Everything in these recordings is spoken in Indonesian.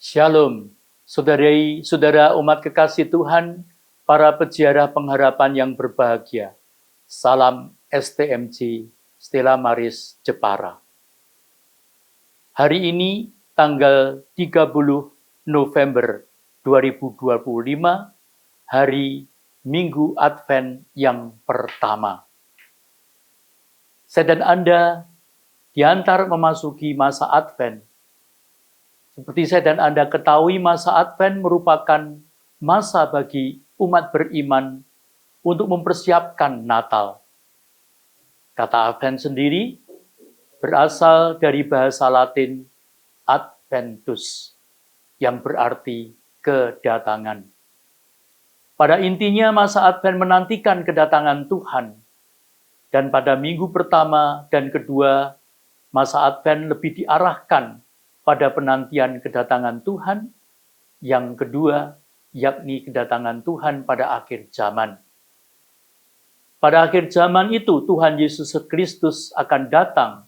Shalom, saudara umat kekasih Tuhan, para peziarah pengharapan yang berbahagia. Salam STMJ, Stella Maris Jepara. Hari ini, tanggal 30 November 2025, hari Minggu Advent yang pertama. Saya dan Anda diantar memasuki masa Advent. Seperti saya dan Anda ketahui, masa Advent merupakan masa bagi umat beriman untuk mempersiapkan Natal. Kata Advent sendiri berasal dari bahasa Latin Adventus, yang berarti kedatangan. Pada intinya, masa Advent menantikan kedatangan Tuhan. Dan pada minggu pertama dan kedua, masa Advent lebih diarahkan pada penantian kedatangan Tuhan, yang kedua, yakni kedatangan Tuhan pada akhir zaman. Pada akhir zaman itu, Tuhan Yesus Kristus akan datang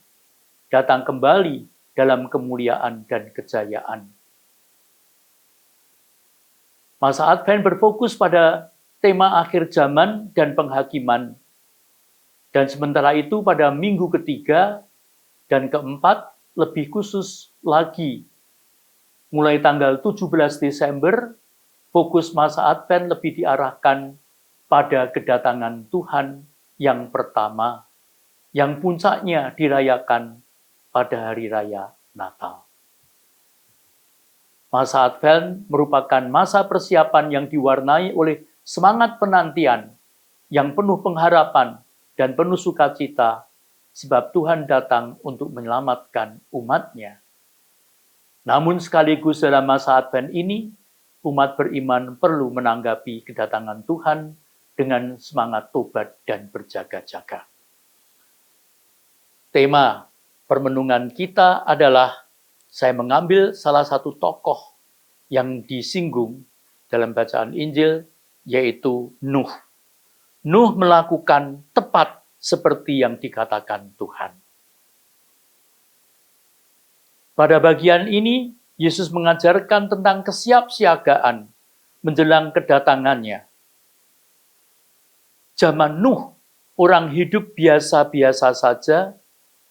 kembali dalam kemuliaan dan kejayaan. Masa Advent berfokus pada tema akhir zaman dan penghakiman. Dan sementara itu pada minggu ketiga dan keempat, lebih khusus lagi, mulai tanggal 17 Desember, fokus masa Advent lebih diarahkan pada kedatangan Tuhan yang pertama, yang puncaknya dirayakan pada hari raya Natal. Masa Advent merupakan masa persiapan yang diwarnai oleh semangat penantian yang penuh pengharapan dan penuh sukacita, sebab Tuhan datang untuk menyelamatkan umat-Nya. Namun sekaligus dalam masa Advent ini, umat beriman perlu menanggapi kedatangan Tuhan dengan semangat tobat dan berjaga-jaga. Tema permenungan kita adalah, saya mengambil salah satu tokoh yang disinggung dalam bacaan Injil, yaitu Nuh. Nuh melakukan tepat seperti yang dikatakan Tuhan. Pada bagian ini, Yesus mengajarkan tentang kesiapsiagaan menjelang kedatangannya. Zaman Nuh, orang hidup biasa-biasa saja,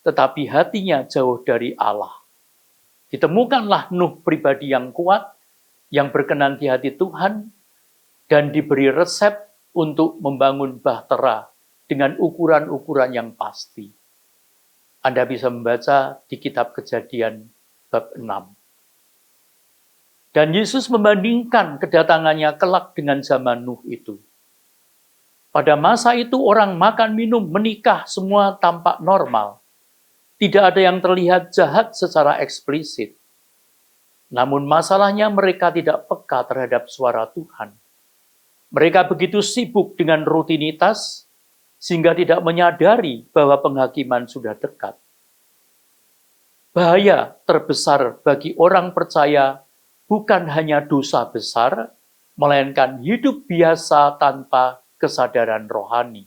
tetapi hatinya jauh dari Allah. Ditemukanlah Nuh pribadi yang kuat, yang berkenan di hati Tuhan, dan diberi resep untuk membangun bahtera dengan ukuran-ukuran yang pasti. Anda bisa membaca di kitab Kejadian bab 6. Dan Yesus membandingkan kedatangannya kelak dengan zaman Nuh itu. Pada masa itu orang makan, minum, menikah, semua tampak normal. Tidak ada yang terlihat jahat secara eksplisit. Namun masalahnya mereka tidak peka terhadap suara Tuhan. Mereka begitu sibuk dengan rutinitas, sehingga tidak menyadari bahwa penghakiman sudah dekat. Bahaya terbesar bagi orang percaya bukan hanya dosa besar, melainkan hidup biasa tanpa kesadaran rohani.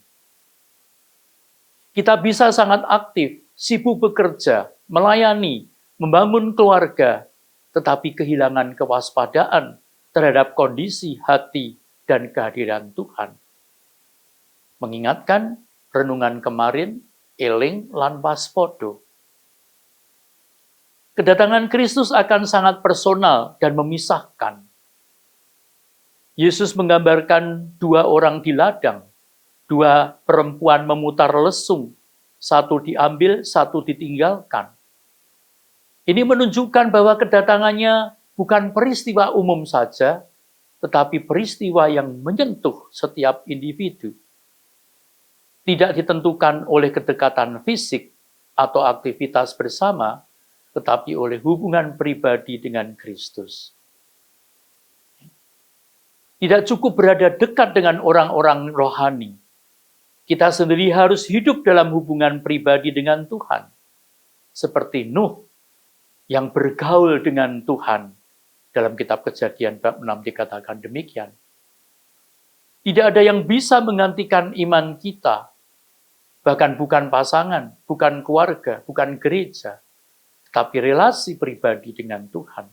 Kita bisa sangat aktif, sibuk bekerja, melayani, membangun keluarga, tetapi kehilangan kewaspadaan terhadap kondisi hati dan kehadiran Tuhan. Mengingatkan renungan kemarin, eling lan waspada. Kedatangan Kristus akan sangat personal dan memisahkan. Yesus menggambarkan dua orang di ladang, dua perempuan memutar lesung, satu diambil, satu ditinggalkan. Ini menunjukkan bahwa kedatangannya bukan peristiwa umum saja, tetapi peristiwa yang menyentuh setiap individu. Tidak ditentukan oleh kedekatan fisik atau aktivitas bersama, tetapi oleh hubungan pribadi dengan Kristus. Tidak cukup berada dekat dengan orang-orang rohani. Kita sendiri harus hidup dalam hubungan pribadi dengan Tuhan. Seperti Nuh yang bergaul dengan Tuhan. Dalam kitab Kejadian bab 6 dikatakan demikian. Tidak ada yang bisa menggantikan iman kita. Bahkan bukan pasangan, bukan keluarga, bukan gereja, tapi relasi pribadi dengan Tuhan.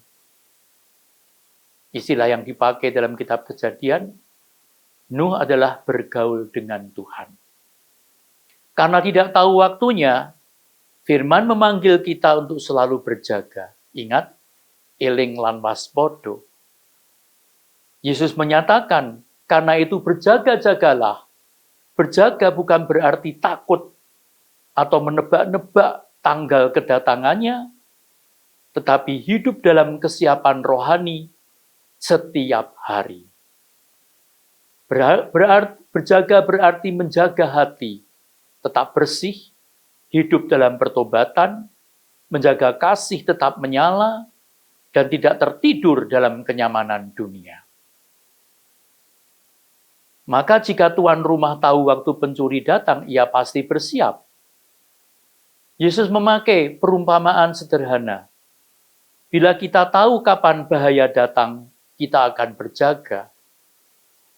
Istilah yang dipakai dalam kitab Kejadian, Nuh adalah bergaul dengan Tuhan. Karena tidak tahu waktunya, firman memanggil kita untuk selalu berjaga. Ingat, eling lan waspada. Yesus menyatakan, karena itu berjaga-jagalah. Berjaga bukan berarti takut atau menebak-nebak tanggal kedatangannya, tetapi hidup dalam kesiapan rohani setiap hari. Berjaga berarti menjaga hati, tetap bersih, hidup dalam pertobatan, menjaga kasih tetap menyala, dan tidak tertidur dalam kenyamanan dunia. Maka jika tuan rumah tahu waktu pencuri datang, ia pasti bersiap. Yesus memakai perumpamaan sederhana. Bila kita tahu kapan bahaya datang, kita akan berjaga.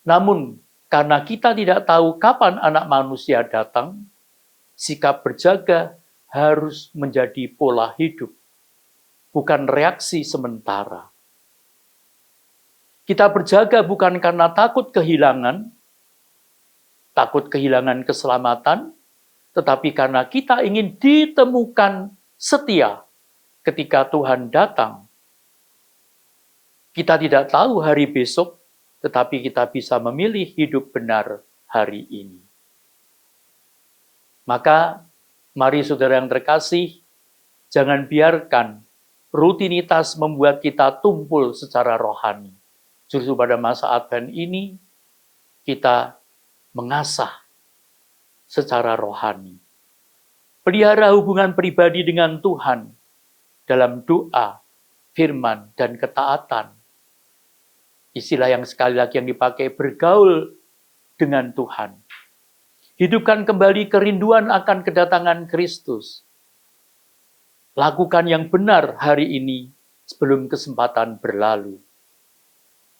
Namun, karena kita tidak tahu kapan anak manusia datang, sikap berjaga harus menjadi pola hidup, bukan reaksi sementara. Kita berjaga bukan karena takut kehilangan keselamatan, tetapi karena kita ingin ditemukan setia ketika Tuhan datang. Kita tidak tahu hari besok, tetapi kita bisa memilih hidup benar hari ini. Maka, mari saudara yang terkasih, jangan biarkan rutinitas membuat kita tumpul secara rohani. Justru pada masa Advent ini, kita mengasah secara rohani. Pelihara hubungan pribadi dengan Tuhan dalam doa, firman, dan ketaatan. Istilah yang sekali lagi yang dipakai, bergaul dengan Tuhan. Hidupkan kembali kerinduan akan kedatangan Kristus. Lakukan yang benar hari ini sebelum kesempatan berlalu.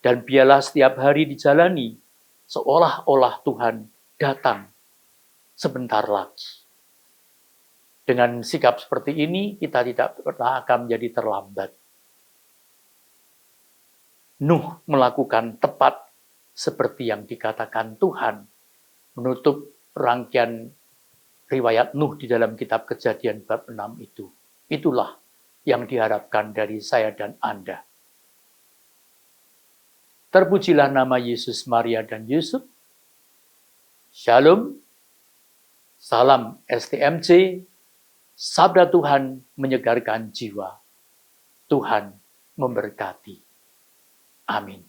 Dan biarlah setiap hari dijalani seolah-olah Tuhan datang sebentar lagi. Dengan sikap seperti ini, kita tidak pernah akan menjadi terlambat. Nuh melakukan tepat seperti yang dikatakan Tuhan, menutup rangkaian riwayat Nuh di dalam kitab Kejadian bab 6 itu. Itulah yang diharapkan dari saya dan Anda. Terpujilah nama Yesus, Maria, dan Yusuf. Shalom. Salam STMC. Sabda Tuhan menyegarkan jiwa. Tuhan memberkati. Amin.